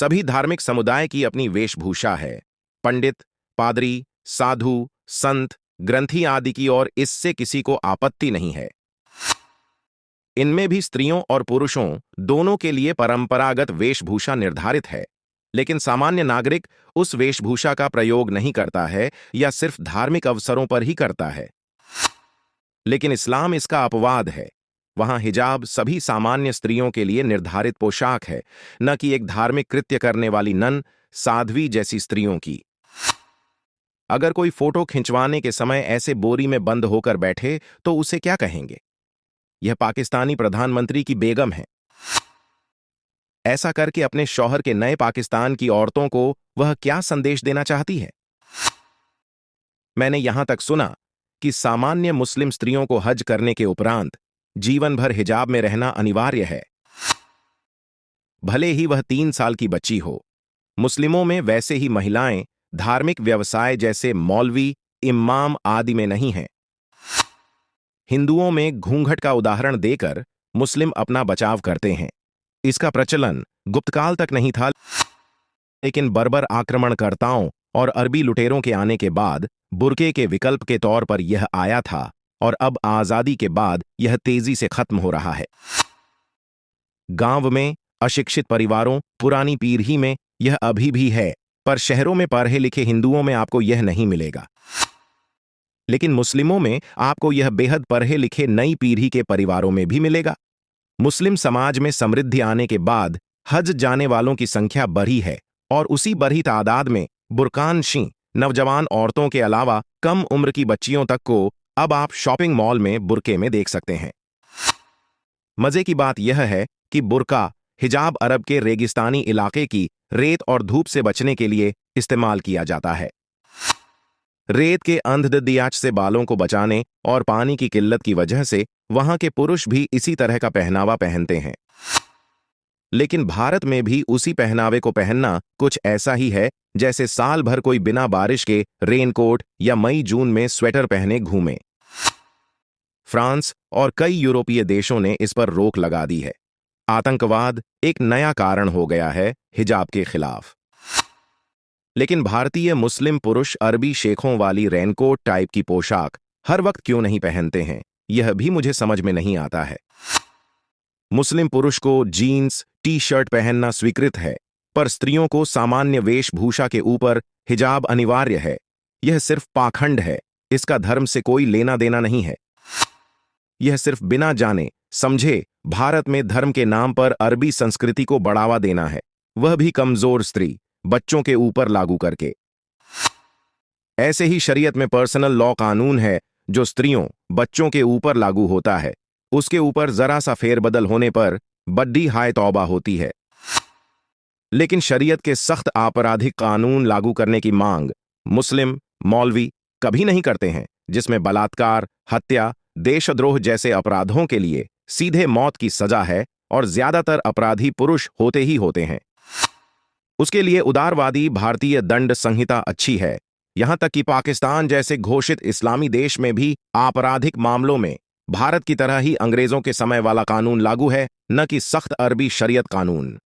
सभी धार्मिक समुदाय की अपनी वेशभूषा है। पंडित, पादरी, साधु, संत, ग्रंथी आदि की, और इससे किसी को आपत्ति नहीं है। इनमें भी स्त्रियों और पुरुषों दोनों के लिए परंपरागत वेशभूषा निर्धारित है, लेकिन सामान्य नागरिक उस वेशभूषा का प्रयोग नहीं करता है या सिर्फ धार्मिक अवसरों पर ही करता है। लेकिन इस्लाम इसका अपवाद है। वहां हिजाब सभी सामान्य स्त्रियों के लिए निर्धारित पोशाक है, न कि एक धार्मिक कृत्य करने वाली नन, साध्वी जैसी स्त्रियों की। अगर कोई फोटो खिंचवाने के समय ऐसे बोरी में बंद होकर बैठे तो उसे क्या कहेंगे? यह पाकिस्तानी प्रधानमंत्री की बेगम है। ऐसा करके अपने शौहर के नए पाकिस्तान की औरतों को वह क्या संदेश देना चाहती है? मैंने यहां तक सुना कि सामान्य मुस्लिम स्त्रियों को हज करने के उपरांत जीवन भर हिजाब में रहना अनिवार्य है, भले ही वह 3 साल की बच्ची हो। मुस्लिमों में वैसे ही महिलाएं धार्मिक व्यवसाय जैसे मौलवी, इमाम आदि में नहीं हैं। हिंदुओं में घूंघट का उदाहरण देकर मुस्लिम अपना बचाव करते हैं। इसका प्रचलन गुप्तकाल तक नहीं था, लेकिन बर्बर आक्रमणकर्ताओं और अरबी लुटेरों के आने के बाद बुर्के के विकल्प के तौर पर यह आया था, और अब आजादी के बाद यह तेजी से खत्म हो रहा है। गांव में अशिक्षित परिवारों, पुरानी पीढ़ी में यह अभी भी है, पर शहरों में पढ़े लिखे हिंदुओं में आपको यह नहीं मिलेगा। लेकिन मुस्लिमों में आपको यह बेहद पढ़े लिखे नई पीढ़ी के परिवारों में भी मिलेगा। मुस्लिम समाज में समृद्धि आने के बाद हज जाने वालों की संख्या बढ़ी है, और उसी बढ़ी तादाद में बुरकानशी नौजवान औरतों के अलावा कम उम्र की बच्चियों तक को अब आप शॉपिंग मॉल में बुर्के में देख सकते हैं। मजे की बात यह है कि बुर्का हिजाब अरब के रेगिस्तानी इलाके की रेत और धूप से बचने के लिए इस्तेमाल किया जाता है। रेत के अंधदियाच से बालों को बचाने और पानी की किल्लत की वजह से वहां के पुरुष भी इसी तरह का पहनावा पहनते हैं। लेकिन भारत में भी उसी पहनावे को पहनना कुछ ऐसा ही है जैसे साल भर कोई बिना बारिश के रेनकोट या मई जून में स्वेटर पहने घूमे। फ्रांस और कई यूरोपीय देशों ने इस पर रोक लगा दी है। आतंकवाद एक नया कारण हो गया है हिजाब के खिलाफ। लेकिन भारतीय मुस्लिम पुरुष अरबी शेखों वाली रेनकोट टाइप की पोशाक हर वक्त क्यों नहीं पहनते हैं, यह भी मुझे समझ में नहीं आता है। मुस्लिम पुरुष को जीन्स, टी शर्ट पहनना स्वीकृत है, पर स्त्रियों को सामान्य वेशभूषा के ऊपर हिजाब अनिवार्य है। यह सिर्फ पाखंड है, इसका धर्म से कोई लेना देना नहीं है। यह सिर्फ बिना जाने समझे भारत में धर्म के नाम पर अरबी संस्कृति को बढ़ावा देना है, वह भी कमजोर स्त्री, बच्चों के ऊपर लागू करके। ऐसे ही शरीयत में पर्सनल लॉ कानून है जो स्त्रियों, बच्चों के ऊपर लागू होता है। उसके ऊपर जरा सा फेरबदल होने पर बड्डी हाय तौबा होती है। लेकिन शरीयत के सख्त आपराधिक कानून लागू करने की मांग मुस्लिम मौलवी कभी नहीं करते हैं, जिसमें बलात्कार, हत्या, देशद्रोह जैसे अपराधों के लिए सीधे मौत की सजा है, और ज्यादातर अपराधी पुरुष होते ही होते हैं। उसके लिए उदारवादी भारतीय दंड संहिता अच्छी है। यहां तक कि पाकिस्तान जैसे घोषित इस्लामी देश में भी आपराधिक मामलों में भारत की तरह ही अंग्रेजों के समय वाला कानून लागू है, न कि सख्त अरबी शरीयत कानून।